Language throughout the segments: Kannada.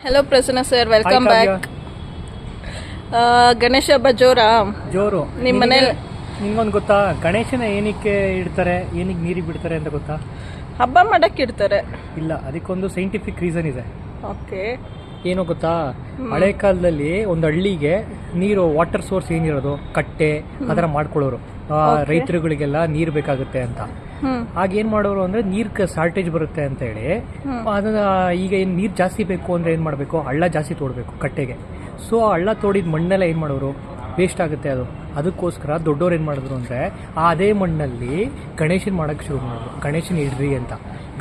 Hello Prasanna sir, welcome back. Ganesha ಹಬ್ಬ ಜೋರು ನಿಮ್ಮ ಮನೇಲಿ? ನಿಮ್ಗೊಂದು ಗೊತ್ತಾ, ಗಣೇಶನ ಏನಕ್ಕೆ ಇಡ್ತಾರೆ, ಏನಕ್ಕೆ ನೀರಿಗೆ ಬಿಡ್ತಾರೆ ಅಂತ ಗೊತ್ತಾ? ಹಬ್ಬ ಮಾಡಕ್ಕೆ ಇಡ್ತಾರೆ. ಇಲ್ಲ, ಅದಕ್ಕೊಂದು ಸೈಂಟಿಫಿಕ್ ರೀಸನ್ ಇದೆ. ಓಕೆ, ಏನು ಗೊತ್ತಾ? ಹಳೆ ಕಾಲದಲ್ಲಿ ಒಂದು ಹಳ್ಳಿಗೆ ನೀರು ವಾಟರ್ ಸೋರ್ಸ್ ಏನಿರೋದು ಕಟ್ಟೆ ಅದರ ಮಾಡ್ಕೊಳ್ಳೋರು, ರೈತರುಗಳಿಗೆಲ್ಲ ನೀರು ಬೇಕಾಗುತ್ತೆ ಅಂತ. ಆಗ ಏನ್ ಮಾಡೋರು ಅಂದ್ರೆ ನೀರ್ ಶಾರ್ಟೇಜ್ ಬರುತ್ತೆ ಅಂತ ಹೇಳಿ ಅದನ್ನ ಈಗ ಏನ್ ನೀರ್ ಜಾಸ್ತಿ ಬೇಕು ಅಂದ್ರೆ ಏನ್ ಮಾಡ್ಬೇಕು, ಹಳ್ಳ ಜಾಸ್ತಿ ತೋಡ್ಬೇಕು ಕಟ್ಟೆಗೆ. ಸೊ ಆ ಹಳ್ಳ ತೋಡಿದ ಮಣ್ಣೆಲ್ಲ ಏನ್ ಮಾಡೋರು, ವೇಸ್ಟ್ ಆಗುತ್ತೆ ಅದು. ಅದಕ್ಕೋಸ್ಕರ ದೊಡ್ಡವ್ರು ಏನ್ ಮಾಡಿದ್ರು ಅಂದ್ರೆ ಅದೇ ಮಣ್ಣಲ್ಲಿ ಗಣೇಶನ್ ಮಾಡಕ್ ಶುರು ಮಾಡಿದ್ರು, ಗಣೇಶನ್ ಇಡ್ರಿ ಅಂತ.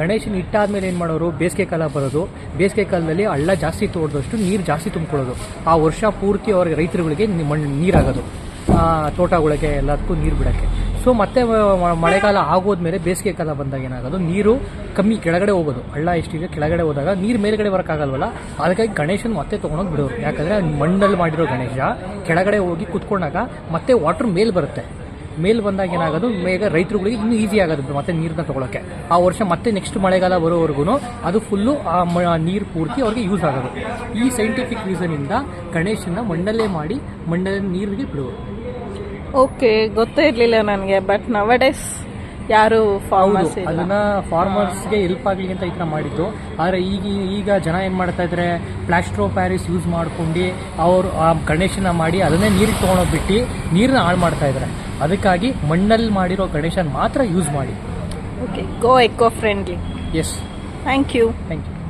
ಗಣೇಶನ್ ಇಟ್ಟಾದ್ಮೇಲೆ ಏನ್ ಮಾಡೋರು, ಬೇಸಿಗೆ ಕಾಲ ಬರೋದು, ಬೇಸಿಗೆ ಕಾಲದಲ್ಲಿ ಹಳ್ಳ ಜಾಸ್ತಿ ತೋಡ್ದಷ್ಟು ನೀರು ಜಾಸ್ತಿ ತುಂಬಿಕೊಳ್ಳೋದು. ಆ ವರ್ಷ ಪೂರ್ತಿ ಅವ್ರಿಗೆ ರೈತರುಗಳಿಗೆ ನೀರಾಗೋದು, ತೋಟಗಳಿಗೆ ಎಲ್ಲದಕ್ಕೂ ನೀರು ಬಿಡಕ್ಕೆ. ಸೊ ಮತ್ತೆ ಮಳೆಗಾಲ ಆಗೋದ್ಮೇಲೆ ಬೇಸಿಗೆ ಕಾಲ ಬಂದಾಗ ಏನಾಗೋದು, ನೀರು ಕಮ್ಮಿ ಕೆಳಗಡೆ ಹೋಗೋದು. ಹಳ್ಳ ಎಷ್ಟಿದೆ ಕೆಳಗಡೆ ಹೋದಾಗ ನೀರು ಮೇಲ್ಗಡೆ ಬರೋಕ್ಕಾಗಲ್ವಲ್ಲ, ಅದಕ್ಕಾಗಿ ಗಣೇಶನ್ ಮತ್ತೆ ತೊಗೊಂಡೋಗಿ ಬಿಡೋರು. ಯಾಕಂದ್ರೆ ಮಣ್ಣಲ್ಲಿ ಮಾಡಿರೋ ಗಣೇಶ ಕೆಳಗಡೆ ಹೋಗಿ ಕುತ್ಕೊಂಡಾಗ ಮತ್ತೆ ವಾಟರ್ ಮೇಲ್ ಬರುತ್ತೆ. ಮೇಲ್ ಬಂದಾಗ ಏನಾಗೋದು, ಬೇಗ ರೈತರುಗಳಿಗೆ ಇನ್ನೂ ಈಸಿ ಆಗೋದು ಮತ್ತೆ ನೀರನ್ನ ತೊಗೊಳಕ್ಕೆ. ಆ ವರ್ಷ ಮತ್ತೆ ನೆಕ್ಸ್ಟ್ ಮಳೆಗಾಲ ಬರೋವರೆಗೂ ಅದು ಫುಲ್ಲು ಆ ನೀರು ಪೂರ್ತಿ ಅವ್ರಿಗೆ ಯೂಸ್ ಆಗೋದು. ಈ ಸೈಂಟಿಫಿಕ್ ರೀಸನಿಂದ ಗಣೇಶನ ಮಣ್ಣಲ್ಲೇ ಮಾಡಿ ಮಣ್ಣಲ್ಲಿ ನೀರಿಗೆ ಬಿಡೋರು. ಓಕೆ, ಗೊತ್ತೇ ಇರಲಿಲ್ಲ ನನಗೆ. ಬಟ್ ನವಡೇಸ್ ಯಾರು ಫಾರ್ಮರ್ಸ್ ಅದನ್ನ ಫಾರ್ಮರ್ಸ್ಗೆ ಹೆಲ್ಪ್ ಆಗಲಿ ಅಂತ ಈ ಥರ ಮಾಡಿದ್ದು. ಆದರೆ ಈಗ ಜನ ಏನು ಮಾಡ್ತಾ ಇದ್ದಾರೆ, ಪ್ಲಾಸ್ಟರ್ ಆಫ್ ಪ್ಯಾರಿಸ್ ಯೂಸ್ ಮಾಡ್ಕೊಂಡು ಅವರು ಆ ಗಣೇಶನ ಮಾಡಿ ಅದನ್ನೇ ನೀರಿಗೆ ತೊಗೊಂಡೋಗ್ಬಿಟ್ಟು ನೀರನ್ನ ಹಾಳು ಮಾಡ್ತಾ ಇದ್ದಾರೆ. ಅದಕ್ಕಾಗಿ ಮಣ್ಣಲ್ಲಿ ಮಾಡಿರೋ ಗಣೇಶನ ಮಾತ್ರ ಯೂಸ್ ಮಾಡಿ. Okay, go eco friendly. Yes, thank you.